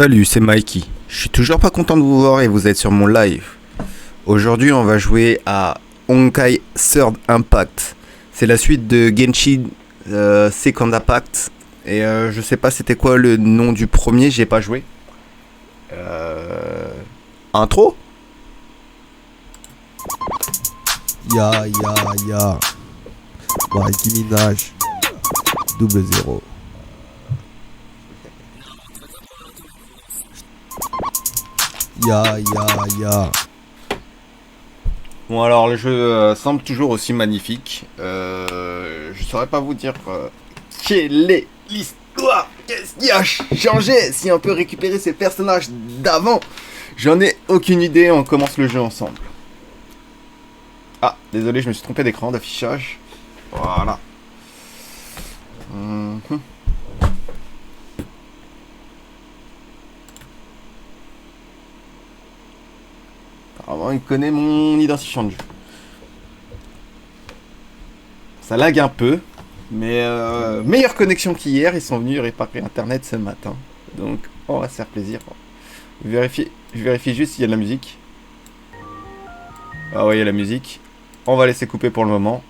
Salut, c'est Mikey. Je suis toujours pas content de vous voir et vous êtes sur mon live. Aujourd'hui, on va jouer à Honkai Third Impact. C'est la suite de Genshin Second Impact. Et je sais pas c'était quoi le nom du premier, j'ai pas joué. Intro. Ya. Mikey Minaj. Double zéro. Ya. Bon alors le jeu semble toujours aussi magnifique. Je saurais pas vous dire quelle est l'histoire. Qu'est-ce qui a changé? Si on peut récupérer ces personnages d'avant, j'en ai aucune idée. On commence le jeu ensemble. Ah, désolé, je me suis trompé d'écran d'affichage. Voilà. Apparemment, il connaît mon identifiant de jeu. Ça lag un peu, mais meilleure connexion qu'hier. Ils sont venus réparer Internet ce matin. Donc, on va se faire plaisir. Je vérifie juste s'il y a de la musique. Ah ouais, il y a la musique. On va laisser couper pour le moment.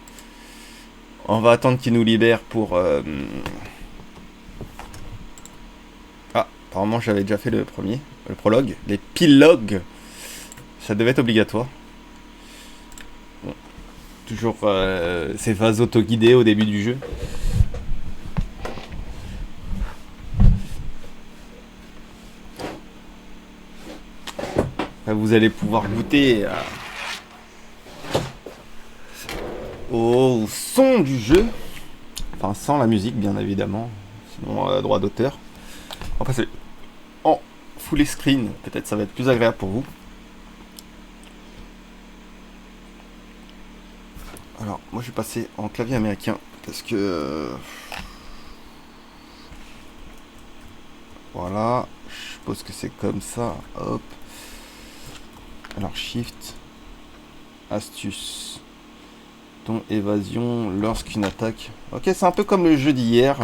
On va attendre qu'il nous libère pour... Ah, apparemment j'avais déjà fait le premier. Le prologue. L'épilogue. Ça devait être obligatoire. Bon. Toujours ces phases auto-guidées au début du jeu. Là, vous allez pouvoir goûter au son du jeu. Enfin, sans la musique, bien évidemment. Sinon, droit d'auteur. On va passer en full screen. Peut-être ça va être plus agréable pour vous. Alors, moi je vais passer en clavier américain parce que... Voilà, je suppose que c'est comme ça. Hop. Alors, Shift. Astuce. Ton évasion lorsqu'une attaque... Ok, c'est un peu comme le jeu d'hier.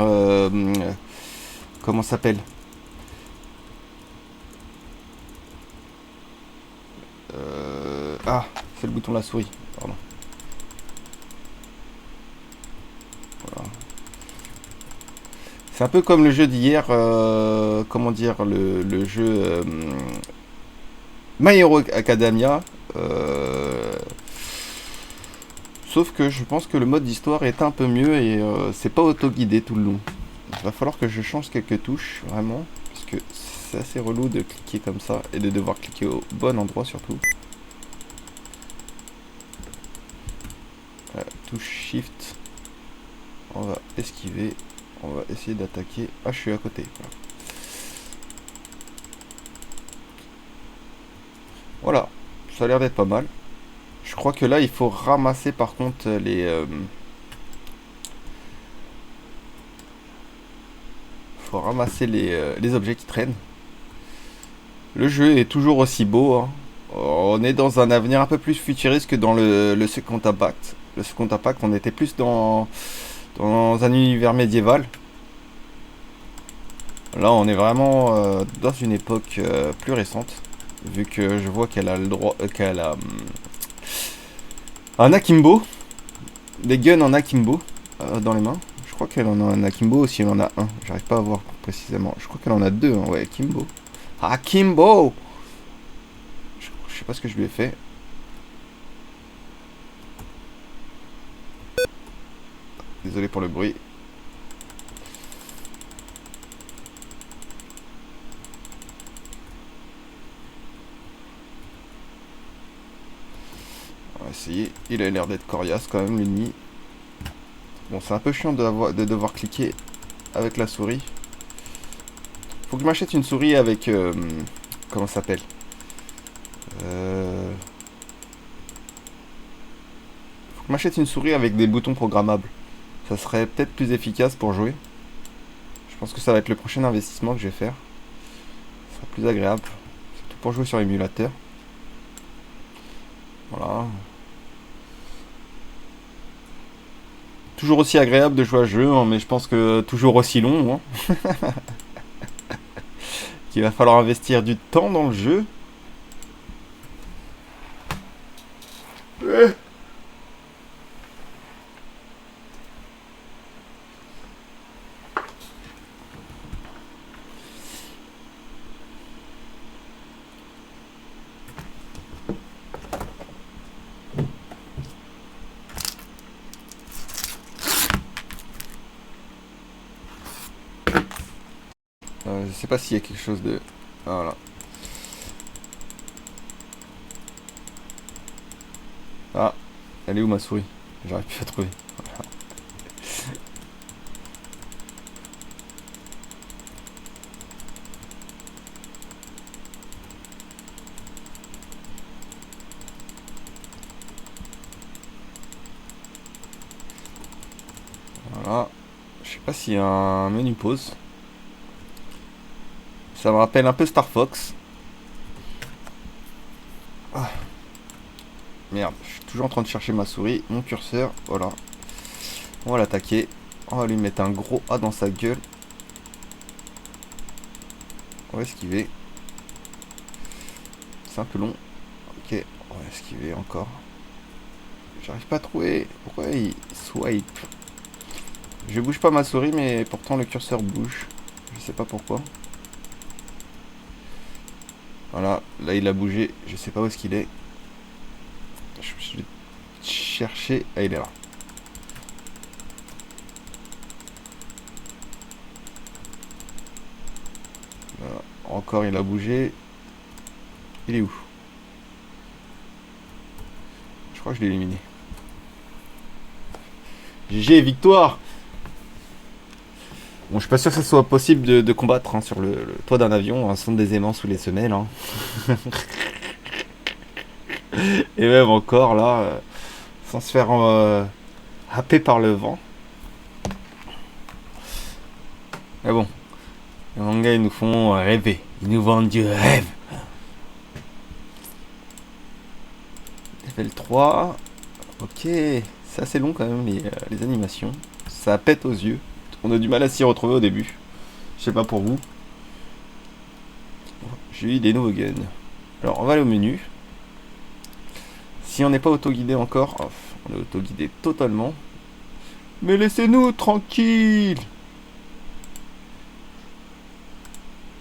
Comment ça s'appelle? Ah, c'est le bouton de la souris. Pardon. Voilà. C'est un peu comme le jeu d'hier. Comment dire? Le jeu My Hero Academia. Sauf que je pense que le mode d'histoire est un peu mieux et c'est pas auto-guidé tout le long. Il va falloir que je change quelques touches, vraiment. Parce que c'est assez relou de cliquer comme ça et de devoir cliquer au bon endroit surtout. Touche Shift. On va esquiver. On va essayer d'attaquer. Ah, je suis à côté. Voilà. Ça a l'air d'être pas mal. Je crois que là, il faut ramasser par contre les... faut ramasser les objets qui traînent. Le jeu est toujours aussi beau. Hein. On est dans un avenir un peu plus futuriste que dans le Second Impact. Le Second Impact, on était plus dans un univers médiéval. Là, on est vraiment dans une époque plus récente. Vu que je vois qu'elle a le droit... qu'elle a... un akimbo. Des guns en akimbo dans les mains. Je crois qu'elle en a un akimbo ou si elle en a un. J'arrive pas à voir précisément. Je crois qu'elle en a deux. Hein. Ouais, akimbo. Akimbo. Je sais pas ce que je lui ai fait. Désolé pour le bruit. On va essayer. Il a l'air d'être coriace quand même l'ennemi. Bon, c'est un peu chiant de devoir cliquer avec la souris. Faut que je m'achète une souris avec... comment ça s'appelle? Faut que je m'achète une souris avec des boutons programmables. Ça serait peut-être plus efficace pour jouer. Je pense que ça va être le prochain investissement que je vais faire. Ça sera plus agréable. Surtout pour jouer sur émulateur. Voilà. Toujours aussi agréable de jouer à ce jeu, hein, mais je pense que toujours aussi long. Hein. qu'il va falloir investir du temps dans le jeu. Je sais pas s'il y a quelque chose de... Voilà. Ah, elle est où ma souris? J'arrive plus à trouver. Voilà. Je sais pas s'il y a un menu pause. Ça me rappelle un peu Star Fox. Ah. Merde, je suis toujours en train de chercher ma souris, mon curseur, voilà. On va l'attaquer. On va lui mettre un gros A dans sa gueule. On va esquiver. C'est un peu long. Ok, on va esquiver encore. J'arrive pas à trouver. Pourquoi il swipe? Je bouge pas ma souris, mais pourtant le curseur bouge. Je sais pas pourquoi. Voilà, là il a bougé. Je sais pas où est-ce qu'il est. Je vais chercher. Ah, il est là. Voilà. Encore il a bougé. Il est où? Je crois que je l'ai éliminé. GG, victoire! Bon, je suis pas sûr que ce soit possible de combattre hein, sur le toit d'un avion, un son des aimants sous les semelles. Hein. Et même encore là, sans se faire happer par le vent. Mais bon, les mangas ils nous font rêver, ils nous vendent du rêve. Level 3, ok, c'est assez long quand même les animations, ça pète aux yeux. On a du mal à s'y retrouver au début. Je sais pas pour vous. J'ai eu des nouveaux guns. Alors on va aller au menu. Si on n'est pas auto-guidé encore, oh, on est auto-guidé totalement. Mais laissez-nous tranquille.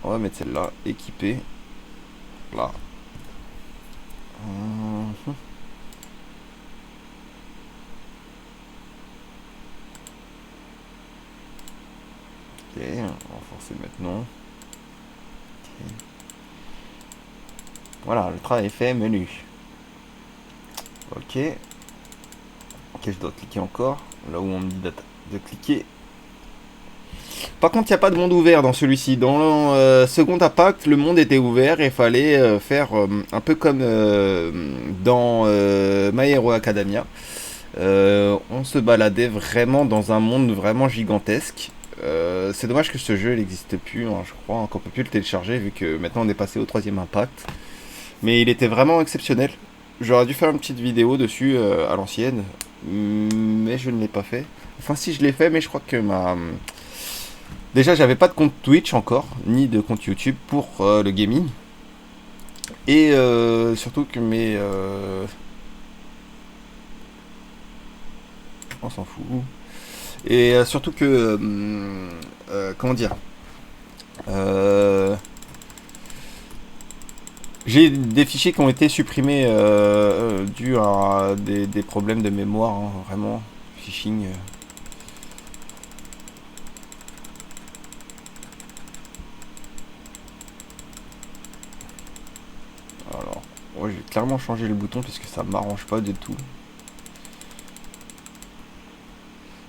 On va mettre celle-là, équipée. Là. Ok, on va renforcer maintenant. Okay. Voilà, le travail est fait, menu. Ok. Ok, je dois cliquer encore. Là où on me dit de cliquer. Par contre, il n'y a pas de monde ouvert dans celui-ci. Dans le second impact, le monde était ouvert et il fallait faire un peu comme dans My Hero Academia. On se baladait vraiment dans un monde vraiment gigantesque. C'est dommage que ce jeu n'existe plus, hein, je crois qu'on peut plus le télécharger vu que maintenant on est passé au troisième impact. Mais il était vraiment exceptionnel. J'aurais dû faire une petite vidéo dessus à l'ancienne, mais je ne l'ai pas fait. Enfin si je l'ai fait, mais je crois que déjà j'avais pas de compte Twitch encore, ni de compte YouTube pour le gaming. Et surtout que mes... On s'en fout. Et surtout que... comment dire j'ai des fichiers qui ont été supprimés dû à des problèmes de mémoire, hein, vraiment. Phishing. Alors, ouais, j'ai clairement changé le bouton parce que ça m'arrange pas du tout.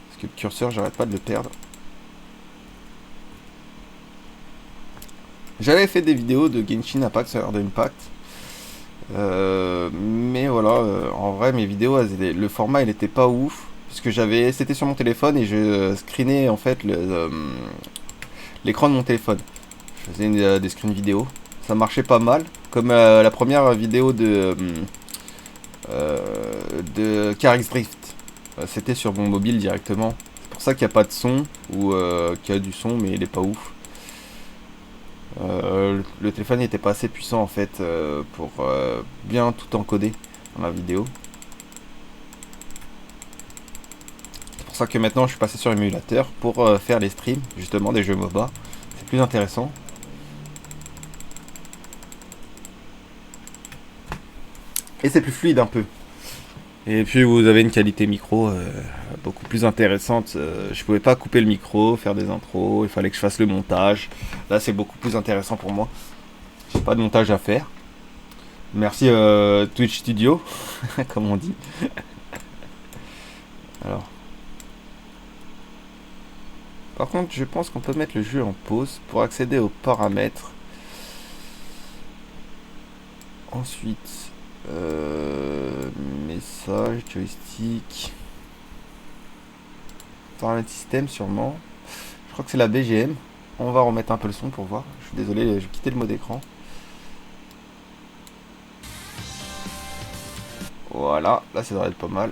Parce que le curseur, j'arrête pas de le perdre. J'avais fait des vidéos de Genshin Impact sur Heure d'Impact. Mais voilà, en vrai, mes vidéos, le format, il était pas ouf. Parce que c'était sur mon téléphone et je screenais en fait l'écran de mon téléphone. Je faisais des screens vidéo. Ça marchait pas mal. Comme la première vidéo de Carix Drift. C'était sur mon mobile directement. C'est pour ça qu'il n'y a pas de son. Ou qu'il y a du son mais il est pas ouf. Le téléphone n'était pas assez puissant en fait pour bien tout encoder dans la vidéo. C'est pour ça que maintenant je suis passé sur émulateur pour faire les streams justement des jeux MOBA. C'est plus intéressant. Et c'est plus fluide un peu. Et puis vous avez une qualité micro beaucoup plus intéressante. Je pouvais pas couper le micro, faire des intros, il fallait que je fasse le montage. Là c'est beaucoup plus intéressant pour moi. J'ai pas de montage à faire. Merci Twitch Studio, comme on dit. Alors. Par contre, je pense qu'on peut mettre le jeu en pause pour accéder aux paramètres. Ensuite, message, joystick, paramètres système sûrement. Je crois que c'est la BGM. On va remettre un peu le son pour voir. Je suis désolé, je vais quitter le mode écran. Voilà, là ça devrait être pas mal.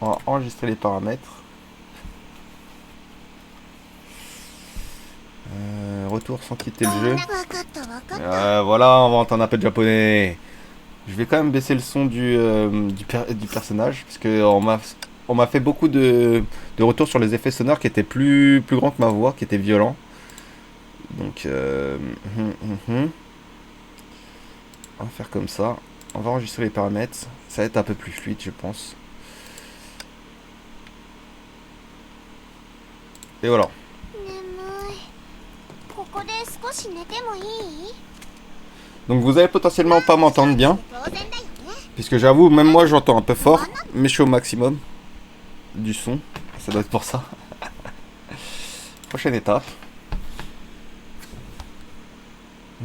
On va enregistrer les paramètres. Retour sans quitter le jeu. Voilà, on va entendre un peu de japonais. Je vais quand même baisser le son du personnage. Parce que on m'a fait beaucoup de retours sur les effets sonores qui étaient plus grands que ma voix, qui étaient violents. Donc, on va faire comme ça. On va enregistrer les paramètres. Ça va être un peu plus fluide, je pense. Et voilà. Donc vous allez potentiellement pas m'entendre bien. Puisque j'avoue, même moi j'entends un peu fort. Mais je suis au maximum du son. Ça doit être pour ça. Prochaine étape.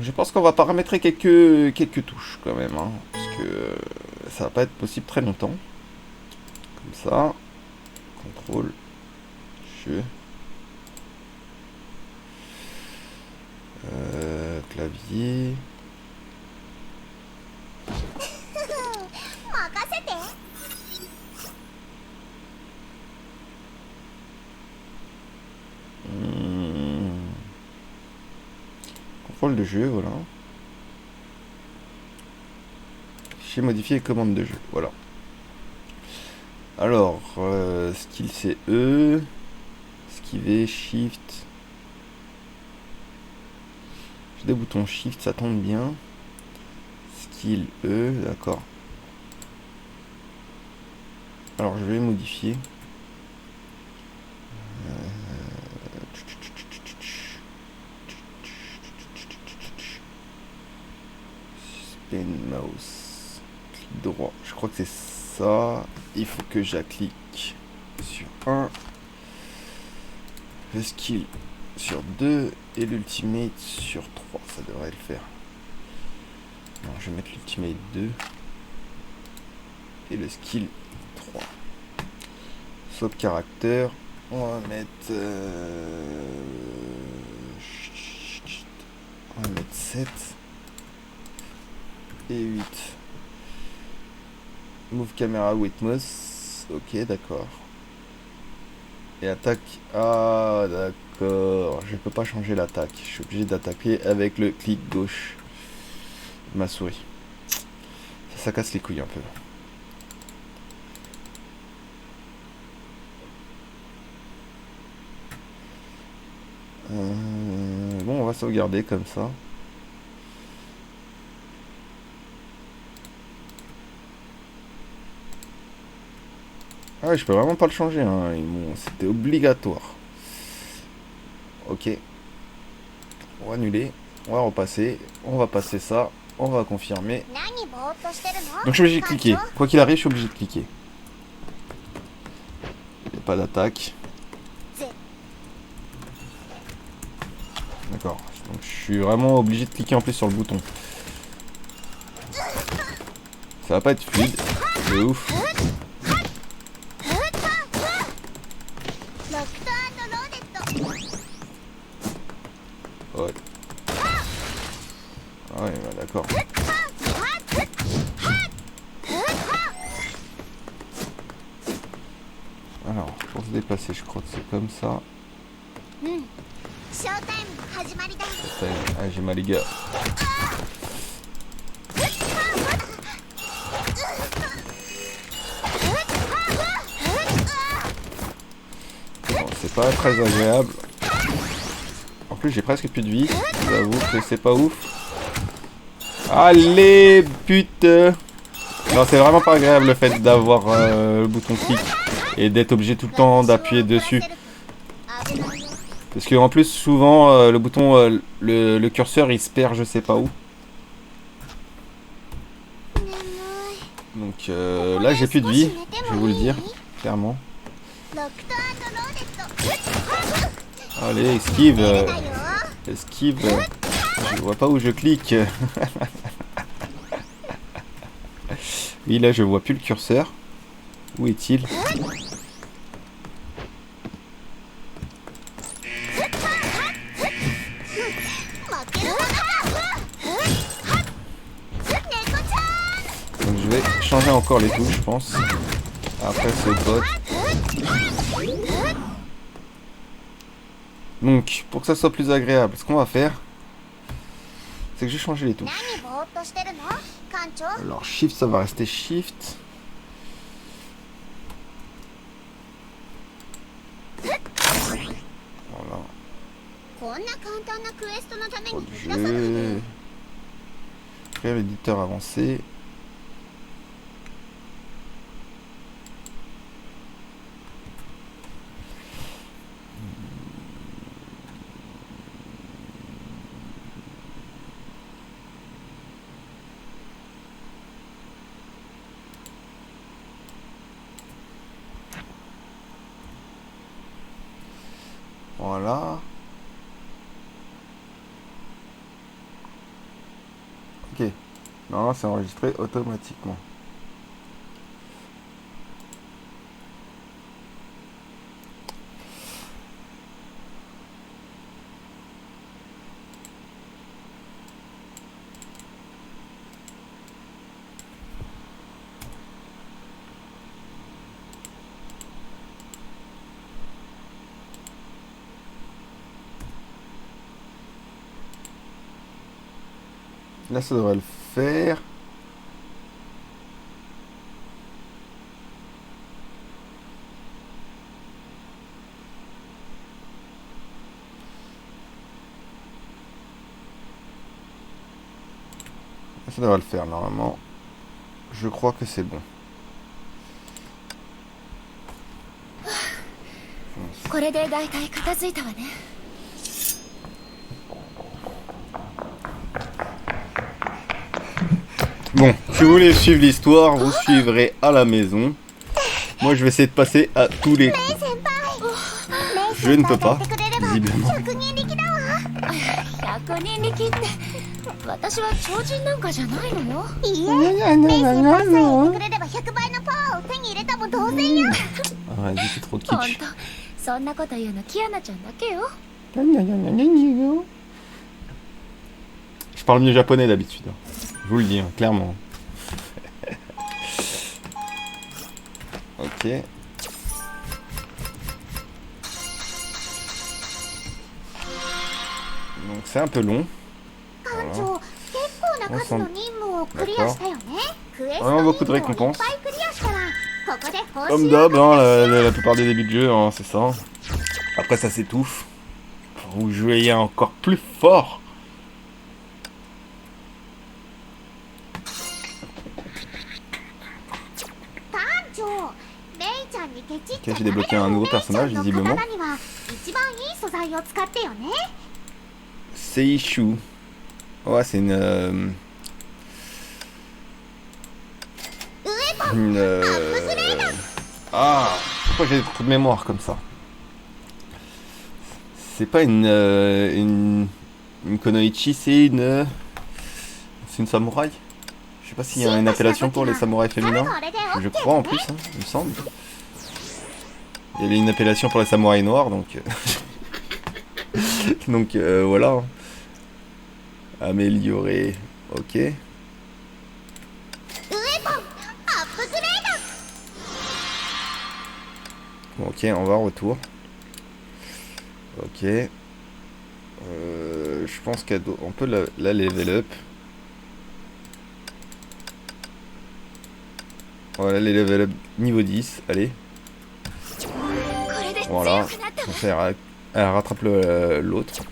Je pense qu'on va paramétrer quelques touches quand même. Hein, parce que ça va pas être possible très longtemps. Comme ça. Contrôle. Jeu. Clavier. Contrôle de jeu, voilà. Fichier modifié et commande de jeu, voilà. Alors, skill c'est E. Esquiver, shift. J'ai des boutons shift, ça tombe bien. Skill E, d'accord. Alors je vais modifier. Spin mouse. Clic droit. Je crois que c'est ça. Il faut que j'applique sur 1. Le skill sur 2 et l'ultimate sur 3. Ça devrait le faire. Non, je vais mettre l'ultimate 2 et le skill 3. Swap caractère. On va mettre 7 et 8. Move camera with mouse. Ok, d'accord. Et attaque. Ah, d'accord. Je peux pas changer l'attaque. Je suis obligé d'attaquer avec le clic gauche de ma souris. Ça casse les couilles un peu. Bon, on va sauvegarder comme ça. Ah ouais, je peux vraiment pas le changer, hein. C'était obligatoire. Ok. On va annuler. On va repasser. On va passer ça. On va confirmer. Donc je suis obligé de cliquer. Quoi qu'il arrive, je suis obligé de cliquer. Il n'y a pas d'attaque. D'accord. Donc je suis vraiment obligé de cliquer en plus sur le bouton. Ça va pas être fluide. C'est ouf. Ouais. Ah ouais, bah d'accord. Alors, pour se déplacer, je crois que c'est comme ça. Ah, j'ai mal les gars. Bon, c'est pas très agréable. En plus j'ai presque plus de vie. J'avoue que c'est pas ouf. Allez putain. Non, c'est vraiment pas agréable le fait d'avoir le bouton clic et d'être obligé tout le temps d'appuyer dessus. Parce que en plus souvent le bouton, le curseur il se perd je sais pas où. Donc là j'ai plus de vie, je vais vous le dire, clairement. Allez, esquive. Esquive. Je vois pas où je clique. Oui, là je vois plus le curseur. Où est-il? Donc je vais changer encore les touches, je pense. Après ce bot. Donc, pour que ça soit plus agréable, ce qu'on va faire, c'est que je vais changer les touches. Alors, Shift, ça va rester Shift. Voilà. Jeu. Créer l'éditeur avancé. Voilà. Ok. Non, c'est enregistré automatiquement. Là, ça devrait le faire. Là, ça devrait le faire, normalement. Je crois que c'est bon. Bon, si vous voulez suivre l'histoire, vous suivrez à la maison. Moi, je vais essayer de passer à tous les coups. Je ne peux pas, visiblement. Ah, vas-y, c'est trop kitsch. Je parle mieux japonais d'habitude. Je vous le dis, hein, clairement. Ok. Donc c'est un peu long. Voilà. D'accord. Vraiment beaucoup de récompenses. Comme d'hab, hein, la plupart des débuts de jeu, hein, c'est ça. Après ça s'étouffe. Vous jouez encore plus fort. Ok, j'ai débloqué un nouveau personnage visiblement. Seishu. Ouais, c'est une Ah, pourquoi j'ai trop de mémoire comme ça? C'est pas une kunoichi, c'est une samouraï. Je sais pas s'il y a une appellation pour les samouraïs féminins. Je crois en plus, hein, il me semble. Il y avait une appellation pour les samouraïs noirs, donc donc voilà. Améliorer, ok. Bon, ok, on va en retour. Ok. Je pense qu'on peut la level up. Voilà, les level up niveau 10, allez. Voilà, comme ça elle rattrape l'autre.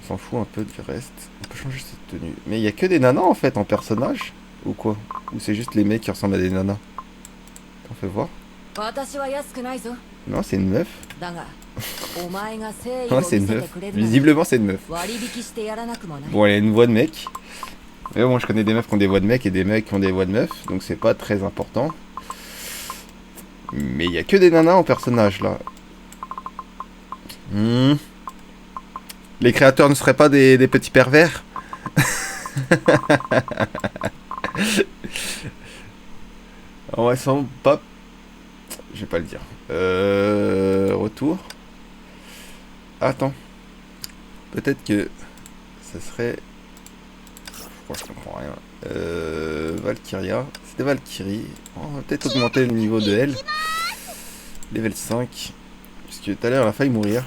On s'en fout un peu du reste. On peut changer cette tenue. Mais il y a que des nanas en fait en personnage. Ou quoi? Ou c'est juste les mecs qui ressemblent à des nanas? On fait voir. Non, c'est une meuf. Ouais, c'est une meuf. Visiblement, c'est une meuf. Bon, elle a une voix de mec. Mais bon, je connais des meufs qui ont des voix de mec et des mecs qui ont des voix de meuf. Donc c'est pas très important. Mais il y a que des nanas en personnage là. Les créateurs ne seraient pas des petits pervers? On va sans pas. Je vais pas le dire. Retour. Attends. Peut-être que ça serait. Je comprends rien. Valkyria. C'était Valkyrie. On va peut-être augmenter le niveau de elle. Level 5. Parce que tout à l'heure elle a failli mourir.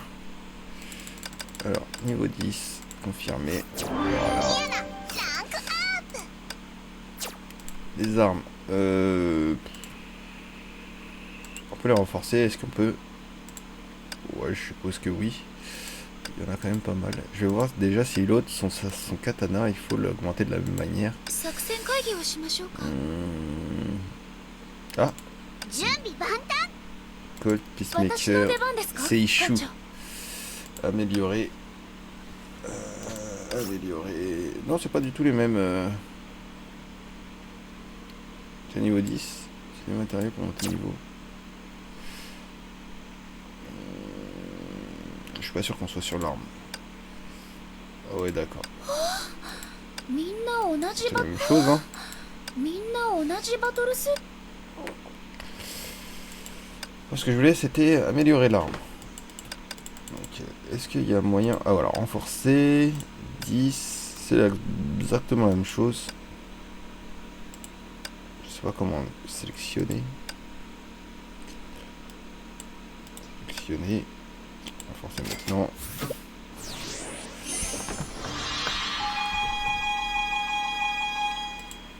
Alors, niveau 10. Confirmé. Voilà. Les armes. On peut les renforcer. Est-ce qu'on peut... Ouais, je suppose que oui. Il y en a quand même pas mal. Je vais voir déjà si l'autre, son katana, il faut l'augmenter de la même manière. Ah. Colt, Peacemaker, Seishu. Améliorer. Améliorer. Non, c'est pas du tout les mêmes. C'est niveau 10. C'est le matériel pour monter niveau. Je suis pas sûr qu'on soit sur l'arme. Ah ouais, d'accord. C'est la même chose, hein. Ce que je voulais, c'était améliorer l'arme. Donc, est-ce qu'il y a moyen... Ah voilà, renforcer. 10. C'est exactement la même chose. Je sais pas comment sélectionner. Sélectionner. Renforcer maintenant.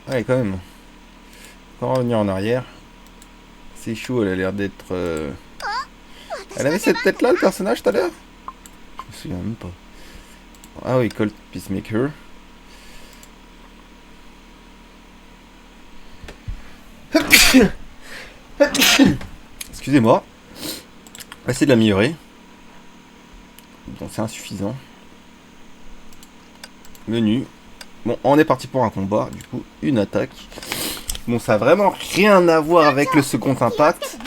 Allez, quand même. On va revenir en arrière. C'est chou, elle a l'air d'être... Elle avait cette tête-là, le personnage, tout à l'heure? Je me souviens même pas. Ah oui, Colt Peacemaker. Excusez-moi. On va essayer de l'améliorer. Bon, c'est insuffisant. Menu. Bon, on est parti pour un combat. Du coup, une attaque. Bon, ça a vraiment rien à voir avec le second impact.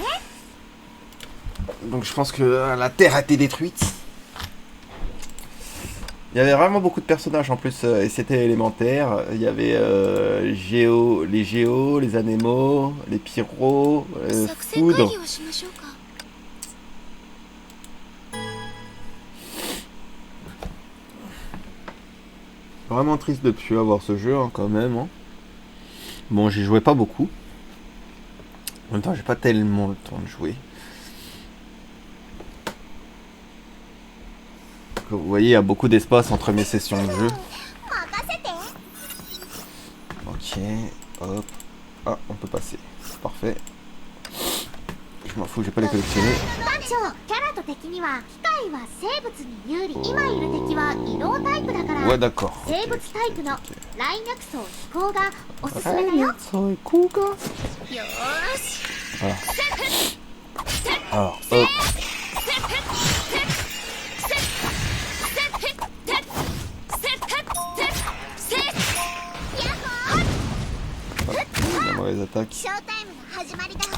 Donc je pense que la Terre a été détruite. Il y avait vraiment beaucoup de personnages en plus. Et c'était élémentaire. Il y avait les géos, les anémos, les pyros, foudre. Vraiment triste de ne plus avoir ce jeu, hein, quand même. Hein. Bon, j'y jouais pas beaucoup. En même temps, j'ai pas tellement le temps de jouer. Vous voyez, il y a beaucoup d'espace entre mes sessions de jeu. Ok, hop. Ah, on peut passer. Parfait. Je m'en fous, je vais pas les collectionner. Ouais, d'accord. Alors, hop. La mauvaise attaque.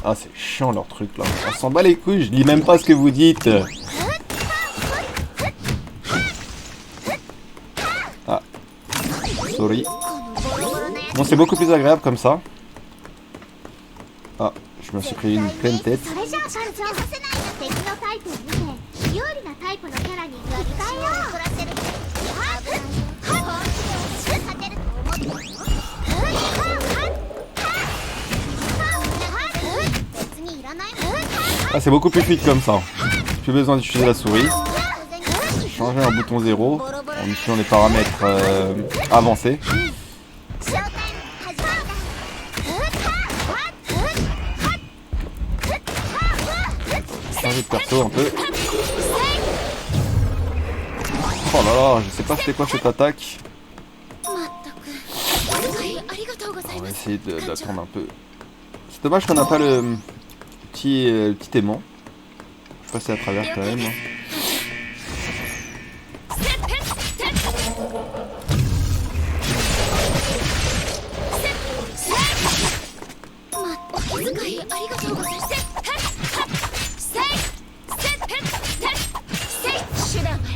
Ah, c'est chiant leur truc là. On s'en bat les couilles, je lis même pas ce que vous dites. Ah. Sorry. Bon, c'est beaucoup plus agréable comme ça. Ah, je me suis pris une pleine tête. Ah, c'est beaucoup plus fluide comme ça. Plus besoin d'utiliser la souris. changer un bouton 0 en utilisant les paramètres avancés. Changer de perso un peu. Oh là là, je sais pas c'était quoi cette attaque. On va essayer d'attendre un peu. C'est dommage qu'on n'a pas le petit aimant. Je vais passer à travers quand même.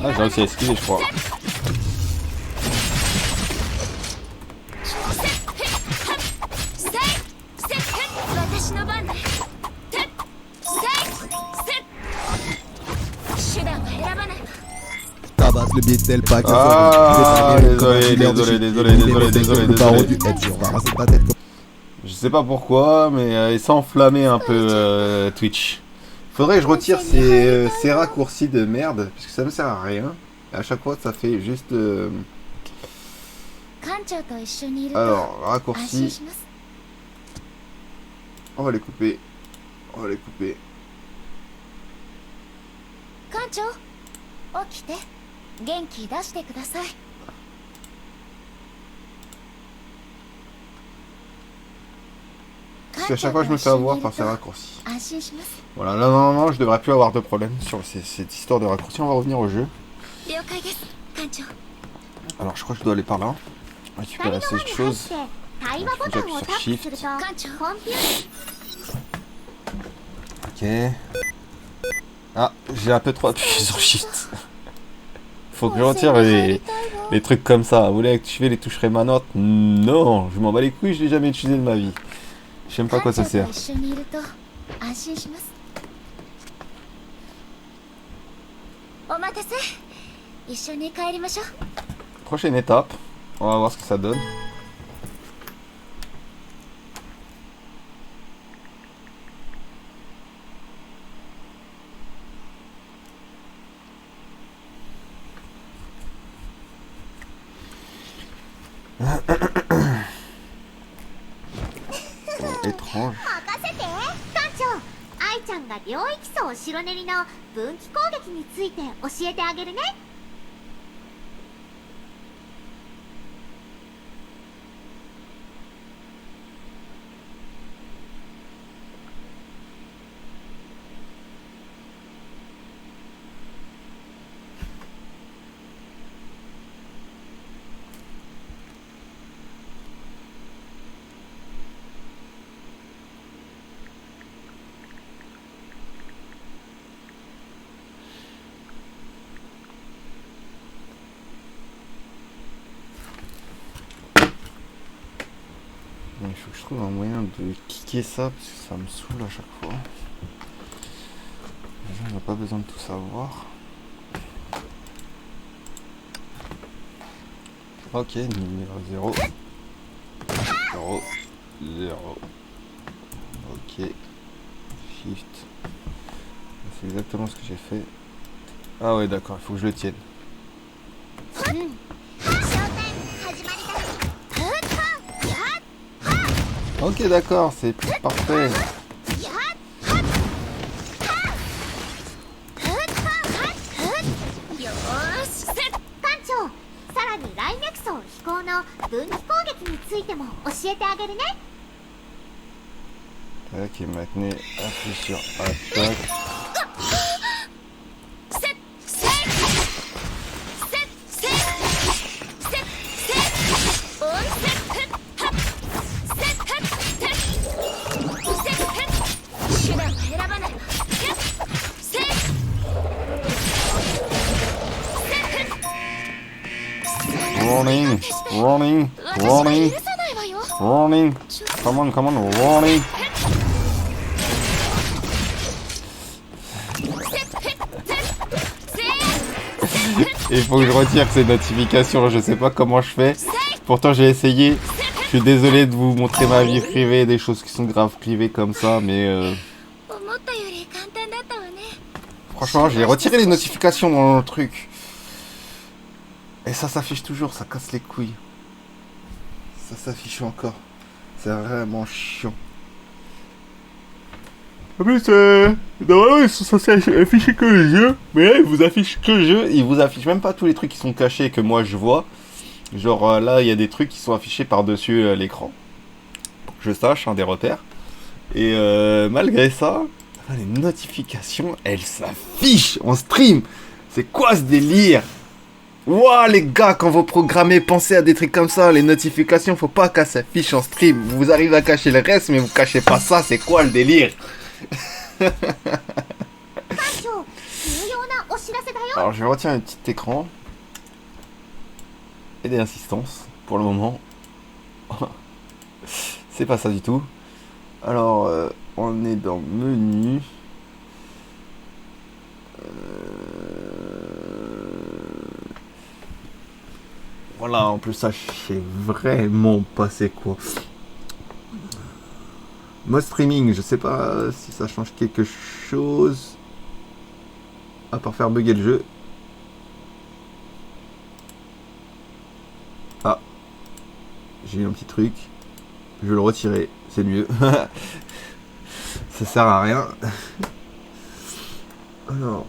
Ah, j'ai réussi à esquiver, je crois. Tabasse le Beatle pack. Ah, désolé. Je sais pas pourquoi, mais il s'est enflammé un peu Twitch. Faudrait que je retire ces raccourcis de merde, parce que ça me sert à rien. Et à chaque fois, ça fait juste... Alors, raccourcis. On va les couper. Parce qu'à chaque fois je me fais avoir par ces raccourcis. Voilà, là non, je devrais plus avoir de problème sur cette histoire de raccourcis. On va revenir au jeu. Alors je crois que je dois aller par là. Récupérer cette chose. J'appuie sur Shift. Ok. Ah, j'ai un peu trop appuyé sur Shift. Faut que je retire les trucs comme ça. Vous voulez activer les touches Remanot? Non, je m'en bats les couilles, je l'ai jamais utilisé de ma vie. Je sais même pas à quoi ça sert. Prochaine étape. On va voir ce que ça donne. Étrange. 愛ちゃんが領域層白練りの分岐攻撃について教えてあげるね。Il faut que je trouve un moyen de kicker ça parce que ça me saoule à chaque fois. Déjà, on n'a pas besoin de tout savoir. Ok, numéro 0. 0. 0. Ok. Shift. C'est exactement ce que j'ai fait. Ah ouais, d'accord, il faut que je le tienne. Ok, d'accord, c'est parfait. Ok, maintenant, appuie sur attaque. Running. Come on, running. Il faut que je retire ces notifications, je sais pas comment je fais. Pourtant j'ai essayé. Je suis désolé de vous montrer ma vie privée, des choses qui sont grave privées comme ça, mais franchement j'ai retiré les notifications dans le truc. Et ça s'affiche toujours, ça casse les couilles. Ça s'affiche encore. C'est vraiment chiant. En plus, normalement, ils sont censés afficher que le jeu. Mais là, ils vous affichent que le jeu. Ils vous affichent même pas tous les trucs qui sont cachés que moi je vois. Genre là, il y a des trucs qui sont affichés par-dessus l'écran. Pour que je sache, des repères. Et malgré ça, les notifications, elles s'affichent en stream. C'est quoi ce délire? Wouah les gars, quand vous programmez, pensez à des trucs comme ça. Les notifications, faut pas qu'elles s'affichent en stream. Vous arrivez à cacher le reste, mais vous cachez pas ça. C'est quoi le délire? Alors je vais retirer un petit écran. Et des insistances. Pour le moment. C'est pas ça du tout. Alors, on est dans menu. Voilà, en plus ça, je sais vraiment pas c'est quoi. Mode streaming, je sais pas si ça change quelque chose. À part faire bugger le jeu. Ah. J'ai eu un petit truc. Je vais le retirer, c'est mieux. Ça sert à rien. Alors.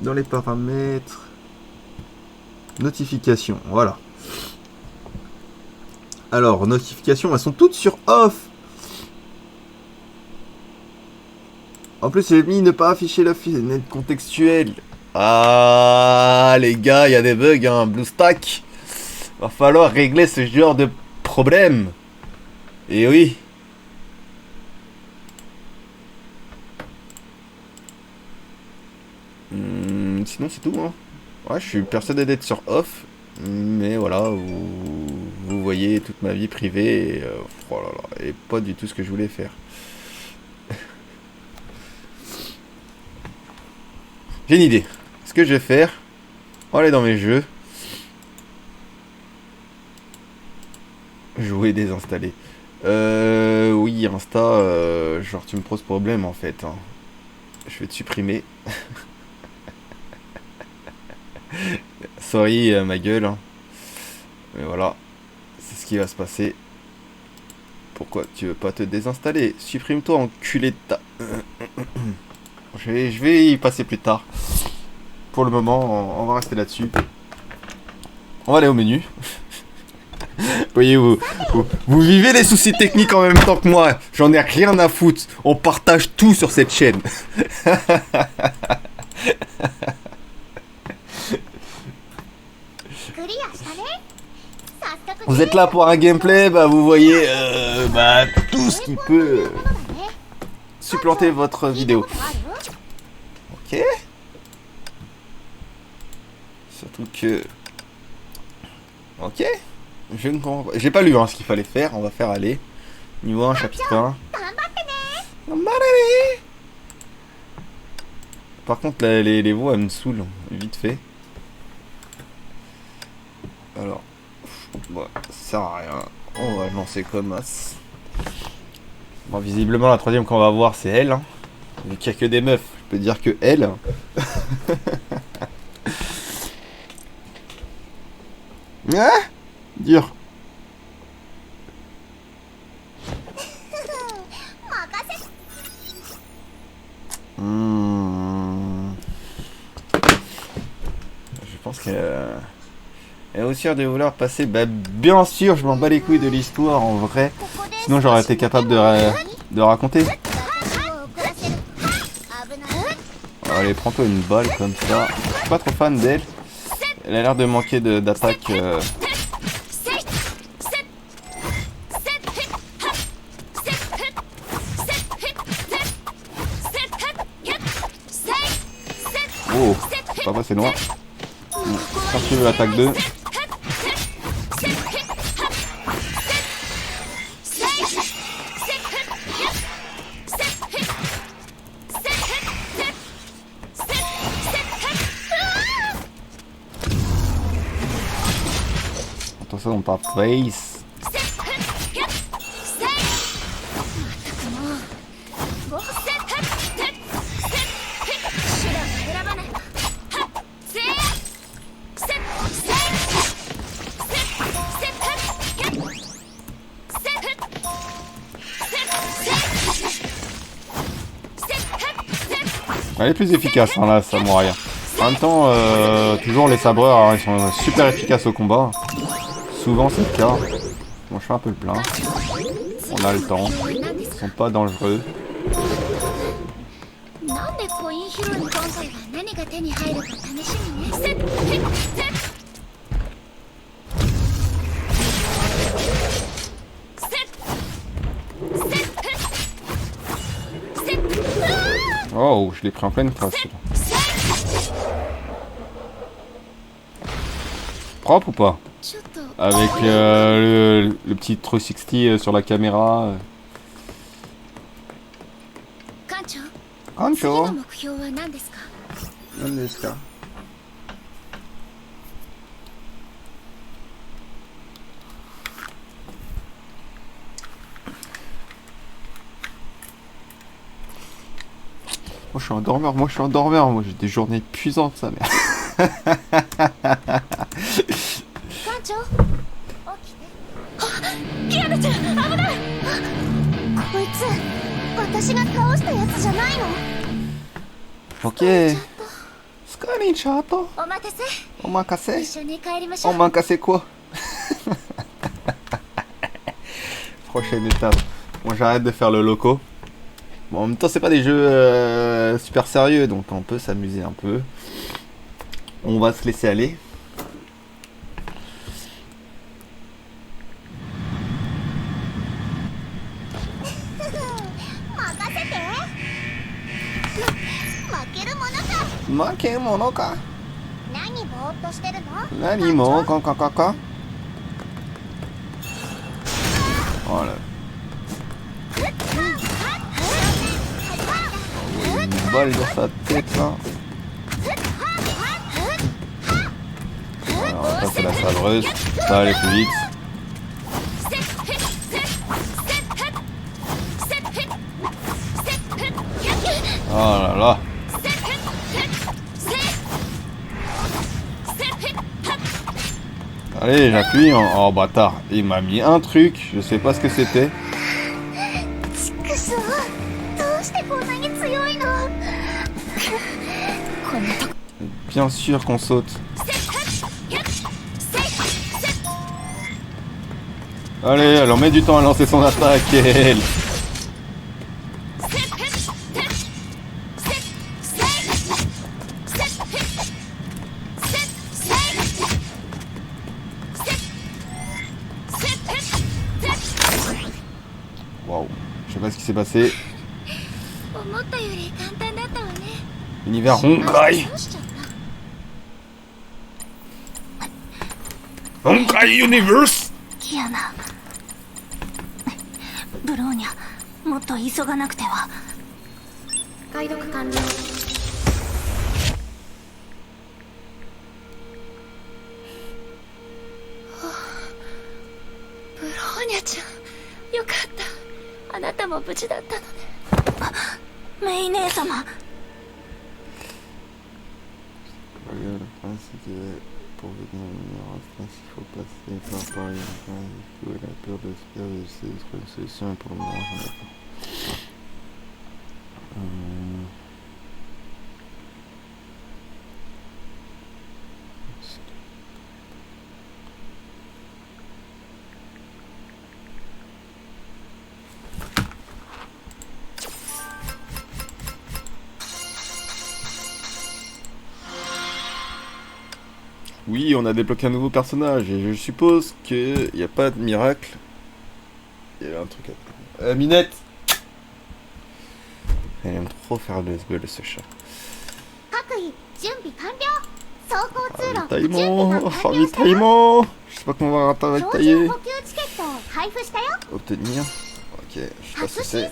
Dans les paramètres. Notifications, voilà. Alors, notifications, elles sont toutes sur off. En plus, j'ai mis ne pas afficher la fenêtre contextuelle. Ah, les gars, il y a des bugs, hein. BlueStack. Va falloir régler ce genre de problème. Et oui. Sinon, c'est tout, hein. Ouais, je suis persuadé d'être sur off, mais voilà, vous voyez toute ma vie privée, et, oh là là, et pas du tout ce que je voulais faire. J'ai une idée. Ce que je vais faire, on va aller dans mes jeux. Jouer, désinstaller. Oui, Insta, genre tu me poses problème en fait. Hein. Je vais te supprimer. Sorry, ma gueule. Hein. Mais voilà, c'est ce qui va se passer. Pourquoi tu veux pas te désinstaller? Supprime-toi, enculé de ta... je vais y passer plus tard. Pour le moment, on va rester là-dessus. On va aller au menu. Voyez, vous vivez les soucis techniques en même temps que moi. J'en ai rien à foutre. On partage tout sur cette chaîne. Vous êtes là pour un gameplay, bah vous voyez tout ce qui peut supplanter votre vidéo. Ok. Surtout que... Ok. Je ne comprends pas. J'ai pas lu ce qu'il fallait faire. On va faire aller. Niveau 1, chapitre 1. Par contre, les voix, elles me saoulent. Vite fait. Alors. Bon, ça sert à rien. On va lancer comme as. Bon, visiblement, la troisième qu'on va voir, c'est elle. Hein. Vu qu'il n'y a que des meufs, je peux dire que elle. Ah, dur. Je pense qu'elle est aussi sûre de vouloir passer. Bah, bien sûr, je m'en bats les couilles de l'histoire en vrai. Sinon, j'aurais été capable de raconter. Allez, prends-toi une balle comme ça. Je suis pas trop fan d'elle. Elle a l'air de manquer d'attaque. Oh, pas passé loin. Cherchez l'attaque 2. Attention, on part face. Elle est plus efficace, hein, la samouraï. En même temps, toujours les sabreurs, hein, ils sont super efficaces au combat. Souvent c'est le cas. Bon, je fais un peu le plein. On a le temps. Ils sont pas dangereux. なんでコイン拾いに今回は何が手に入るか試しにね。セッヘッセッセッセッヘッセッ。 Oh, je l'ai pris en pleine face. Propre ou pas? ちょっと Avec le petit 360 sur la caméra. 館長、次 Ancho. の目標は何ですか？ Moi je suis un dormeur, moi j'ai des journées épuisantes ça merde. 館長、起きて。あ、キアヌちゃん、危ない。こいつ、私が倒したやつじゃないの？ Ok. Scani chato. お待たせ。 Omakase. 一緒に帰りましょう。 Omakase quoi? Prochaine étape. Bon j'arrête de faire le loco. Bon, en même temps c'est pas des jeux super sérieux donc on peut s'amuser un peu. On va se laisser aller. Makemono-ka. 何ぼーっとしてるの？ Nani mo ka. Voilà. Une balle dans sa tête là. Voilà, on va passer la sabreuse. Ça va aller plus vite. Oh là là. Allez, j'appuie. Oh bâtard. Il m'a mis un truc. Je sais pas ce que c'était. Bien sûr qu'on saute. Allez, elle en met du temps à lancer son attaque. Elle. Waouh, je sais pas ce qui s'est passé. 思ったより簡単だったわね。 Univers Honkai. どうしちゃった？ Honkai Universe. キアナ、ブローニャ、もっと急がなくては。解読完了。ブローニャちゃん、よかった。あなたも無事だったのね。メイ姉様。 Pour venir il faut passer par Paris. Il faut la peur de se perdre, c'est une solution et pour le moment j'en ai pas. Oui, on a débloqué un nouveau personnage et je suppose qu'il n'y a pas de miracle. Il y a un truc à... Minette. Elle aime trop faire le gueule ce chat. Ravitaillement. Je sais pas comment on va ravitailler. Obtenir. Ok, je sais pas ce que c'est.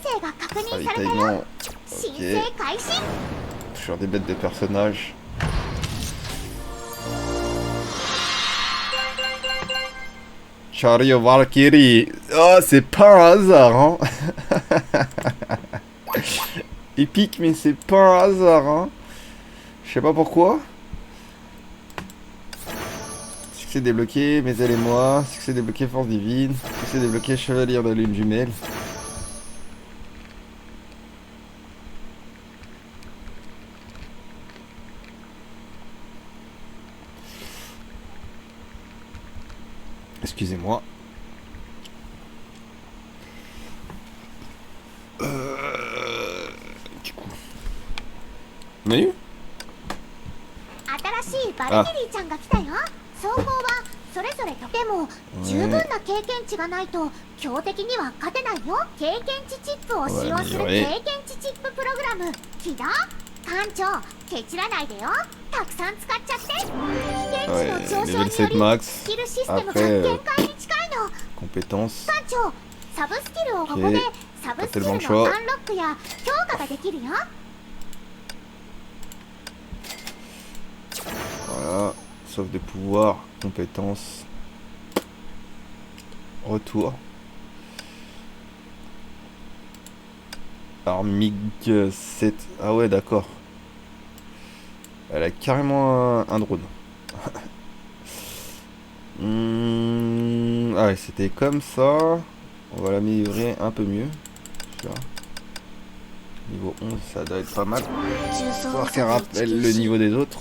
Ravitaillement. Ok. Toujours des bêtes de personnages. Chariot Valkyrie. Oh, c'est pas un hasard, hein. Épique, mais c'est pas un hasard, hein. Je sais pas pourquoi. Succès débloqué, mais elle et moi. Succès débloqué, force divine. Succès débloqué, chevalier de la lune jumelle. Excusez-moi. Du coup. On a eu 新しいバルキリーちゃんが来たよ。走行はそれぞれとでも十分な経験値がないと強敵には勝てないよ。経験値チップを使用する経験値チッププログラム起動。艦長ケチらないでよ。たくさん使っちゃって。危険値の上昇によりスキルシステムが限界に近いの。compétence 艦長サブスキルをここでサブスキルのアンロックや強化ができるよ。Voilà, sauf des pouvoirs, compétences, retour. Alors MiG 7, ah ouais d'accord. Elle a carrément un drone. Ah ouais, c'était comme ça. On va l'améliorer un peu mieux. Niveau 11, ça doit être pas mal. On va voir qu'elle rappelle le niveau des autres.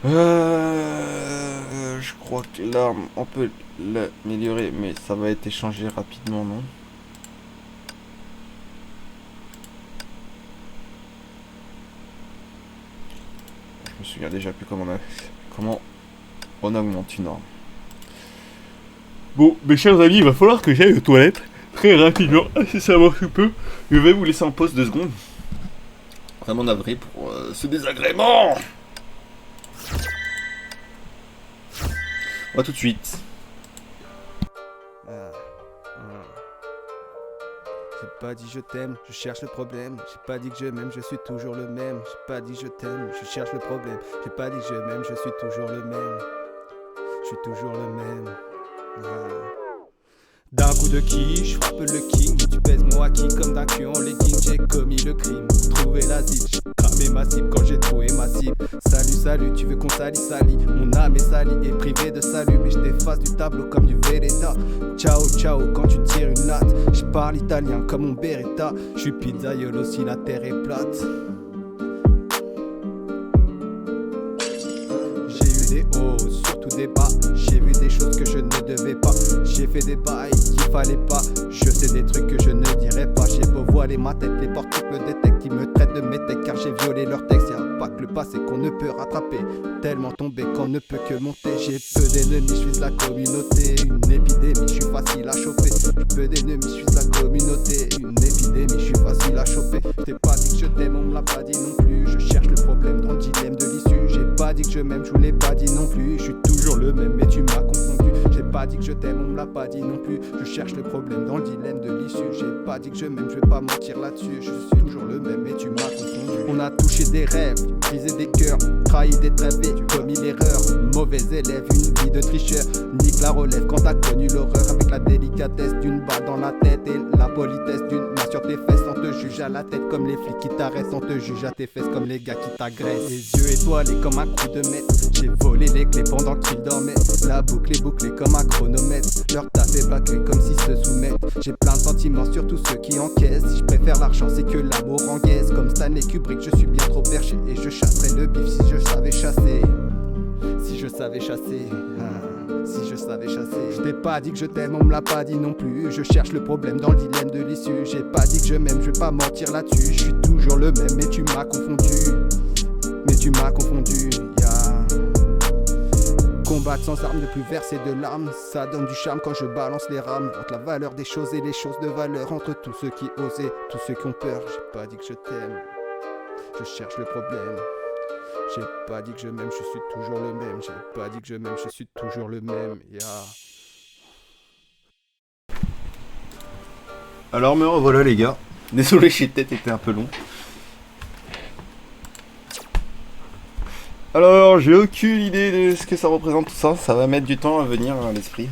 Je crois que l'arme, on peut l'améliorer, mais ça va être échangé rapidement, non? Je me souviens déjà plus comment on augmente une arme. Bon, mes chers amis, il va falloir que j'aille aux toilettes très rapidement, si ça marche peu. Je vais vous laisser en pause 2 secondes. Vraiment navré pour ce désagrément. On va tout de suite. J'ai pas dit je t'aime, je cherche le problème. J'ai pas dit que je m'aime, je suis toujours le même. J'ai pas dit je t'aime, je cherche le problème. J'ai pas dit que je m'aime, je suis toujours le même. Je suis toujours le même. D'un coup de qui, je frappe le king. Tu pèses mon acquis comme d'un cul en legging. J'ai commis le crime, trouvé l'asile. J'ai cramé ma cible quand j'ai trouvé ma cible. Salut, salut, tu veux qu'on salit. Mon âme est salie et privée de salut. Mais je t'efface du tableau comme du Velleda. Ciao, ciao, quand tu tires une latte. Je parle italien comme mon Beretta. Je suis pizzaiolo si la terre est plate. J'ai eu des hauts, surtout des bas. J'ai vu des choses que je ne devais pas. J'ai fait des bails qu'il fallait pas. Je sais des trucs que je ne dirais pas. J'ai beau voiler ma tête, les portes me détectent. Ils me traitent de métèque car j'ai violé leur texte. Y'a pas que le passé qu'on ne peut rattraper. Tellement tombé qu'on ne peut que monter. J'ai peu d'ennemis, je suis de la communauté. Une épidémie, je suis facile à choper. J'ai peu d'ennemis, je suis de la communauté. Une épidémie, je suis facile à choper. Je t'ai pas dit que je t'aime, on me l'a pas dit non plus. Je cherche le problème dans le dilemme de l'issue. J'ai pas dit que je m'aime, je vous l'ai pas dit non plus. Je suis toujours le même, mais tu m'as confondu. J'ai pas dit que je t'aime, on me l'a pas dit non plus. Je cherche le problème dans le dilemme de l'issue. J'ai pas dit que je m'aime, je vais pas mentir là-dessus. Je suis toujours le même, mais tu m'as confondu. On a touché des rêves, brisé des cœurs, trahi des trêves et commis l'erreur. Mauvais élève, une vie de tricheur. Nique la relève quand t'as connu l'horreur. Avec la délicatesse d'une balle dans la tête et la politesse d'une main sur tes fesses. On te juge à la tête comme les flics qui t'arrêtent. On te juge à tes fesses comme les gars qui t'agressent. Les yeux étoilés comme un coup de maître. J'ai volé les clés pendant qu'ils dormaient. La boucle est bouclée comme un chronomètre. Leur taf est bâclé comme s'ils se soumettent. J'ai plein de sentiments sur tous ceux qui encaissent. Si je préfère l'argent c'est que l'amour encaisse. Comme Stanley Kubrick je suis bien trop perché. Et je chasserais le bif si je savais chasser. Si je savais chasser. Si je savais chasser. Je t'ai pas dit que je t'aime, on me l'a pas dit non plus. Je cherche le problème dans le dilemme de l'issue. J'ai pas dit que je m'aime, je vais pas mentir là-dessus. Je suis toujours le même, mais tu m'as confondu. Mais tu m'as confondu, Combattre sans armes, ne plus verser de larmes. Ça donne du charme quand je balance les rames. Entre la valeur des choses et les choses de valeur. Entre tous ceux qui osent et tous ceux qui ont peur. J'ai pas dit que je t'aime, je cherche le problème. J'ai pas dit que je m'aime, je suis toujours le même. J'ai pas dit que je m'aime, je suis toujours le même, Alors me revoilà les gars. Désolé, j'ai peut-être été un peu long. Alors, j'ai aucune idée de ce que ça représente tout ça. Ça va mettre du temps à venir à l'esprit.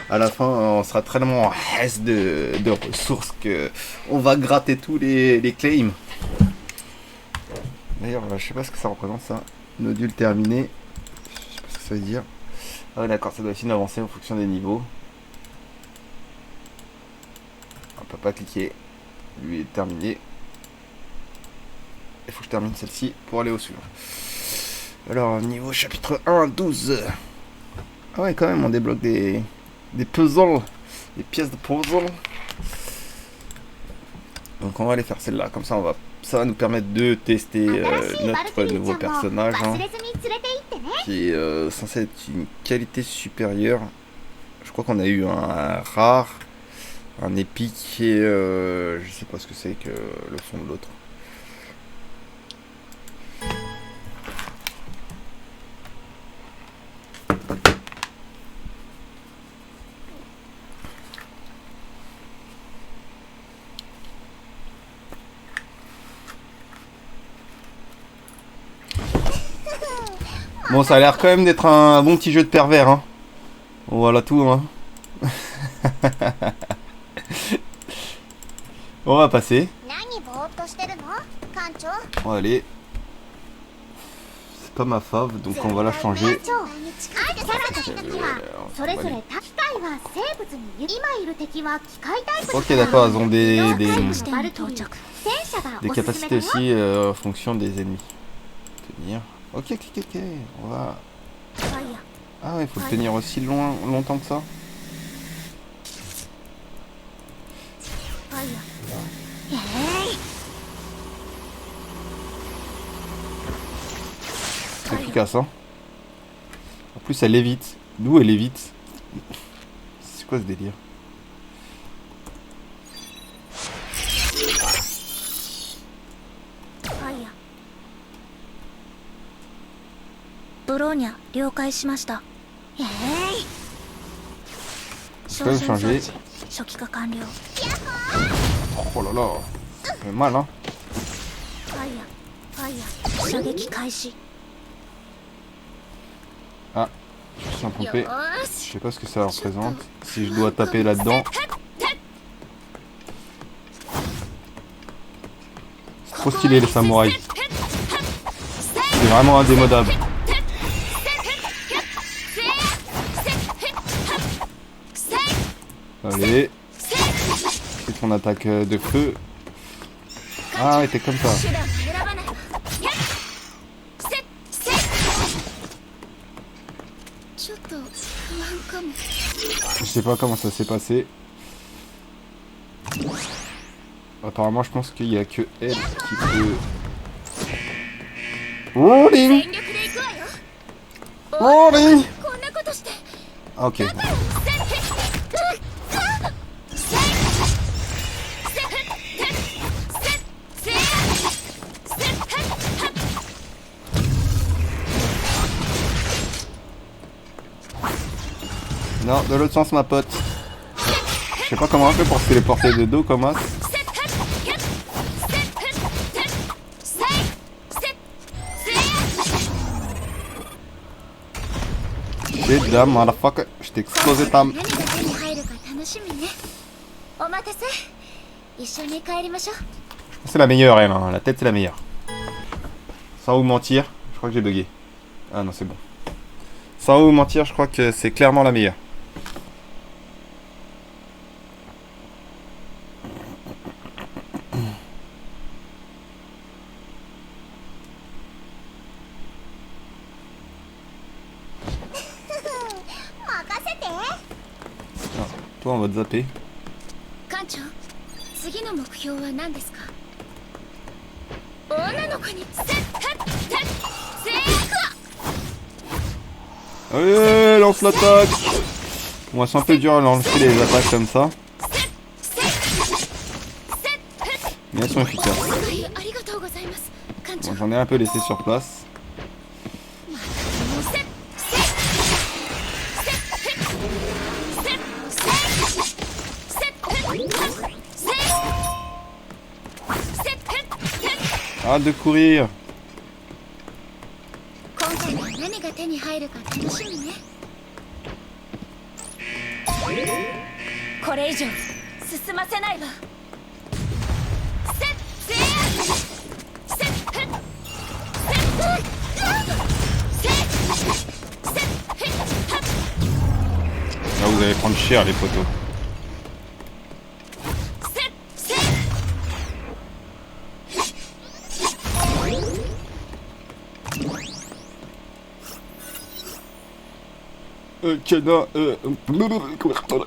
À la fin, on sera tellement reste de ressources que on va gratter tous les claims. D'ailleurs, je sais pas ce que ça représente ça. Nodule terminé. Je sais pas ce que ça veut dire. Ah ouais, d'accord, ça doit aussi avancer en fonction des niveaux. On peut pas cliquer. Lui est terminé. Il faut que je termine celle-ci pour aller au suivant. Alors, niveau chapitre 1, 12. Ah ouais, quand même, on débloque des puzzles, des pièces de puzzle. Donc on va aller faire celle-là, comme ça ça va nous permettre de tester notre nouveau personnage, hein, qui est censé être une qualité supérieure. Je crois qu'on a eu un rare, un épique et je sais pas ce que c'est que le fond de l'autre. Bon, ça a l'air quand même d'être un bon petit jeu de pervers, hein. Voilà tout, hein. On va passer. On va aller. C'est pas ma fave, donc on va la changer. Ok, d'accord, elles ont des capacités aussi en fonction des ennemis. Tenir. Ok, on va... Ah ouais, il faut le tenir aussi longtemps que ça. C'est efficace, hein. En plus, elle évite. D'où elle évite? C'est quoi ce délire? Je peux changer. Oh là là, ça fait mal, hein. Ah, je me suis trompé. Je sais pas ce que ça représente. Si je dois taper là-dedans. C'est trop stylé les samouraïs. C'est vraiment indémodable. Allez. C'est ton attaque de feu. Ah ouais, t'es comme ça. Je sais pas comment ça s'est passé. Apparemment, je pense qu'il y a que elle qui peut... Rolling! Rolling! Ok. Non, de l'autre sens, ma pote. Je sais pas comment on fait pour se téléporter de dos, comment. Shit, damn, motherfucker. Je t'ai explosé ta... C'est la meilleure, elle, hein. La tête, c'est la meilleure. Sans vous mentir, je crois que j'ai bugué. Ah non, c'est bon. Sans vous mentir, je crois que c'est clairement la meilleure. Toi, on va te zapper. Allez, lance l'attaque. Bon, c'est un peu dur à lancer les attaques comme ça. Mais elles sont efficaces. Bon, j'en ai un peu laissé sur place. Arrête de courir. Là, vous allez prendre cher, les poteaux. Cana,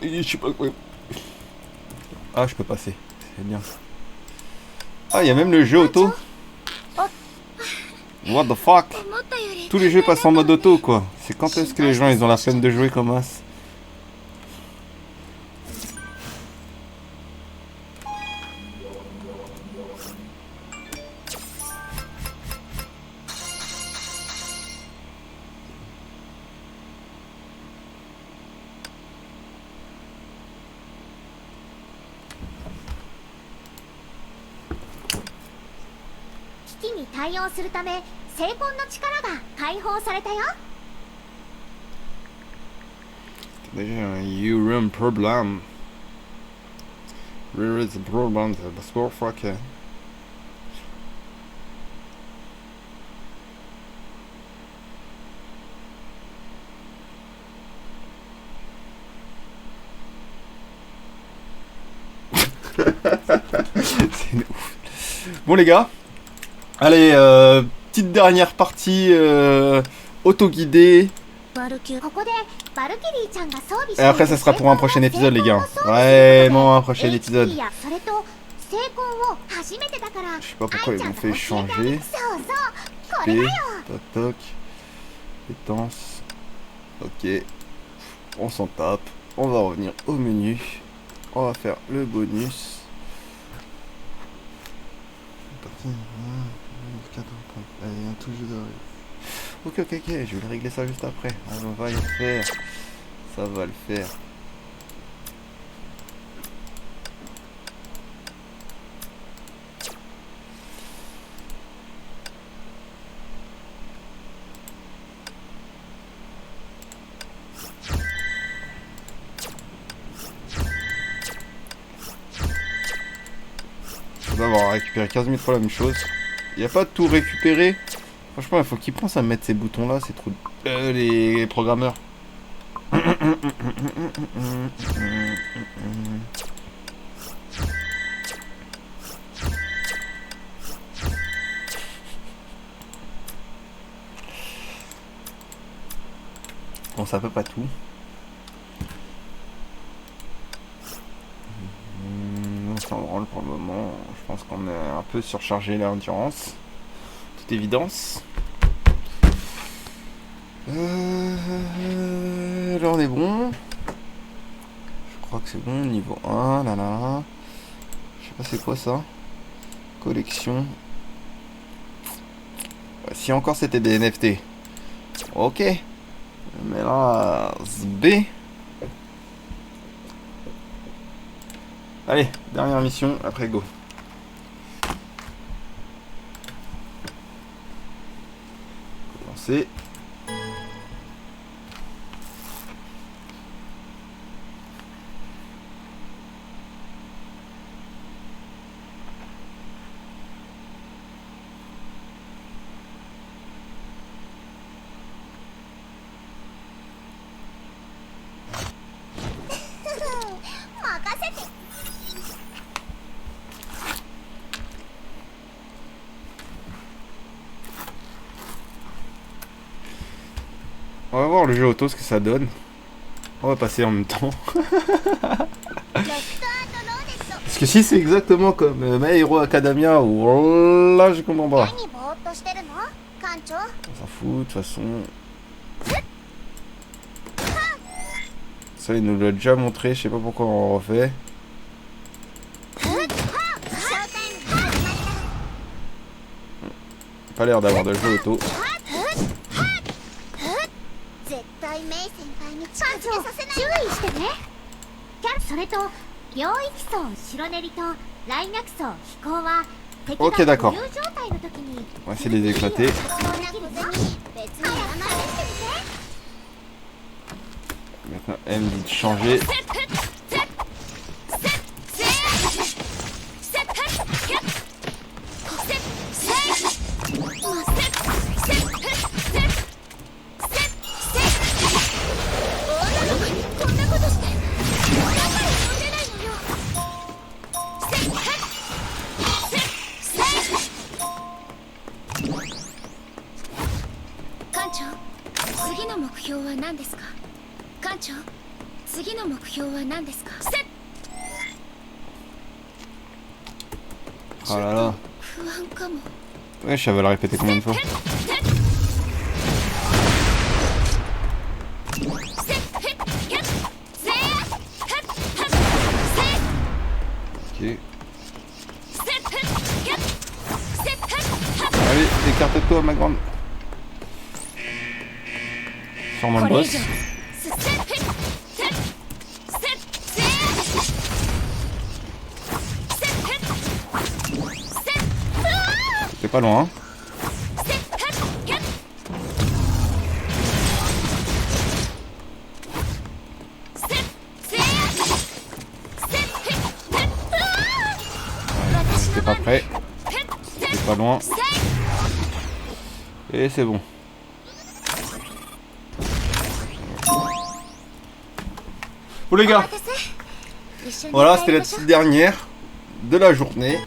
je sais pas quoi. Ah, je peux passer. C'est bien. Ah, il y a même le jeu auto. What the fuck? Tous les jeux passent en mode auto, quoi. C'est quand est-ce que les gens, ils ont la flemme de jouer comme as? You run problem. Where is the problem? The sport fuck. C'est ouf. Bon les gars, allez, petite dernière partie auto-guidée. Et après ça sera pour un prochain épisode les gars. Vraiment un prochain épisode. Je sais pas pourquoi ils m'ont fait changer. P, toc toc. Pétence. Ok. On s'en tape. On va revenir au menu. On va faire le bonus. Ok, je vais régler ça juste après. On va le faire. Ça va le faire. Je vais avoir récupéré 15 000 fois la même chose. Il n'y a pas de tout récupérer. Franchement, il faut qu'ils pensent à mettre ces boutons là, c'est trop... les programmeurs. Bon, ça peut pas tout. On s'en branle pour le moment. Je pense qu'on est un peu surchargé l'endurance. Toute évidence. Là on est bon. Je crois que c'est bon. Niveau 1. Là, là. Je sais pas c'est quoi ça. Collection. Si encore c'était des NFT. Ok. Mais là, B. Allez, dernière mission, après go. Commencer. On va voir le jeu auto, ce que ça donne. On va passer en même temps. Parce que si c'est exactement comme My Hero Academia, ou là je comprends pas. On s'en fout, de toute façon. Ça il nous l'a déjà montré, je sais pas pourquoi on refait. Pas l'air d'avoir de jeu auto. Ok d'accord. On va essayer de les éclater. Maintenant M dit de changer. 艦長、次の目標は何ですか？ Oh là là. 不安かも。 Ouais, je savais le répéter combien de fois. Ok. Allez, écarte-toi ma grande. Sûrement le boss. C'est pas loin. Hein. T'es pas prêt. C'est pas loin. Et c'est bon. Bon les gars, voilà, c'était la petite dernière de la journée.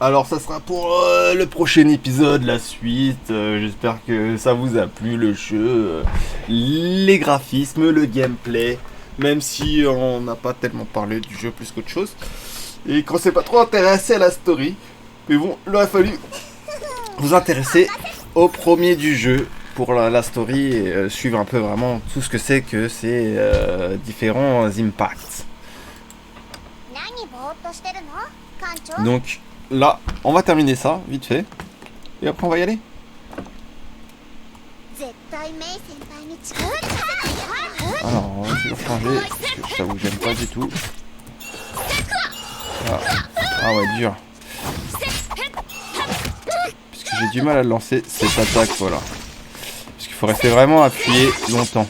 Alors ça sera pour le prochain épisode, la suite. J'espère que ça vous a plu, le jeu, les graphismes, le gameplay. Même si on n'a pas tellement parlé du jeu plus qu'autre chose. Et qu'on s'est pas trop intéressé à la story. Mais bon, il aurait fallu vous intéresser au premier du jeu pour la story et suivre un peu vraiment tout ce que c'est que ces différents impacts. Donc là, on va terminer ça vite fait et après on va y aller. Alors, on va essayer de changer parce que ça vous gêne pas du tout. Ah ouais, dur. Parce que j'ai du mal à lancer cette attaque, voilà. Parce qu'il faut rester vraiment appuyé longtemps.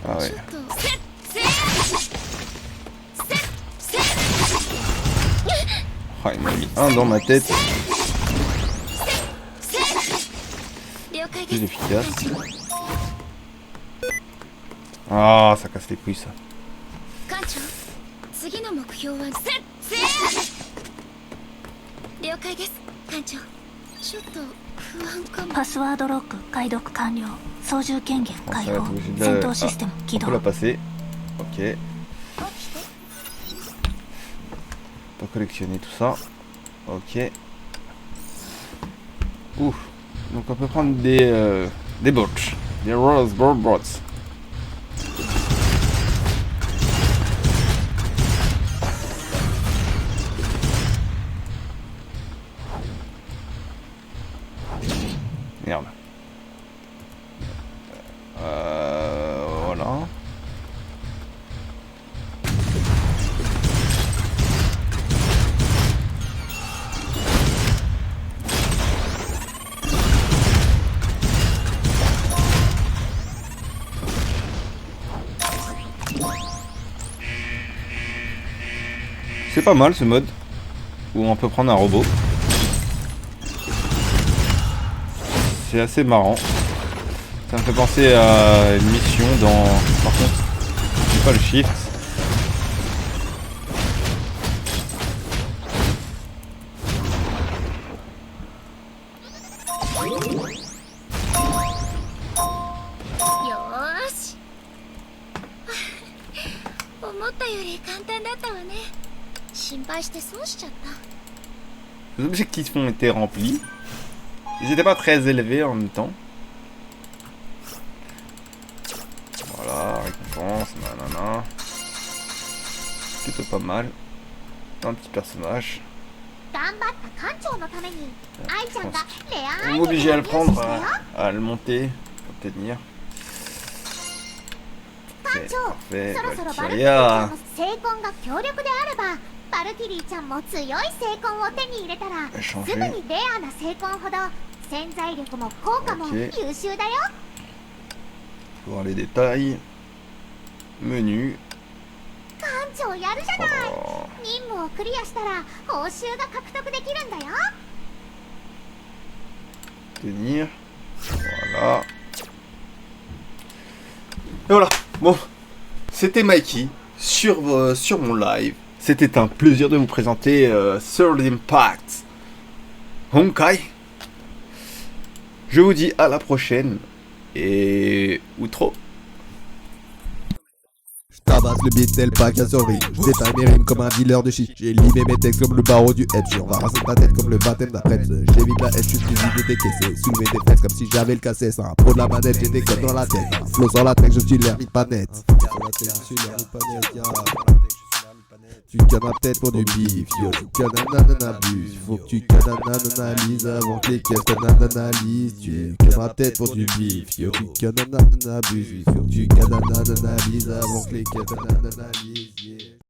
Ah ouais. Oh, il m'a mis un dans ma tête. Plus efficace. Ah, ça casse les couilles ça. On peut la passer. Ok. Pas collectionner tout ça. Ok. Ouf. Donc on peut prendre des bots. Des rose bots. Merde. Voilà. C'est pas mal ce mode où on peut prendre un robot. C'est assez marrant. Ça me fait penser à une mission dans... Par contre, je sais pas le shift. Les objectifs ont été remplis. Ils n'étaient pas très élevés en même temps. Voilà, récompense, nanana. Plutôt pas mal. Un petit personnage. On est obligé à le prendre, à le monter, pour tenir. Ok, parfait. Valkyria. Changer. Ok. Voir les détails. Menu. Oh. Tenir. Voilà. Et voilà. Bon. C'était Mikey sur mon live. C'était un plaisir de vous présenter Third Impact Honkai. Je vous dis à la prochaine. Et outro. Tabasse le beat tel pas qu'à survie. Je détaille mes rimes comme un dealer de shit. J'ai limé mes textes comme le barreau du hedge. On va raser ta tête comme le baptême d'après. J'évite la haine, je suis vide décaissé. Soulever des fesses comme si j'avais le cassé. C'est un pro de la manette, j'ai des codes dans la tête. Un flow sur la tech, je suis l'hermite pas net. Tu cannes ma tête pour du bif, yo, tu cannes un abus. Faut que tu cannes un analyse avant que les caisses t'analysent. Tu cannes ma tête pour du bif, yo, tu cannes un abus. Faut que tu cannes un analyse avant que les caisses t'analysent.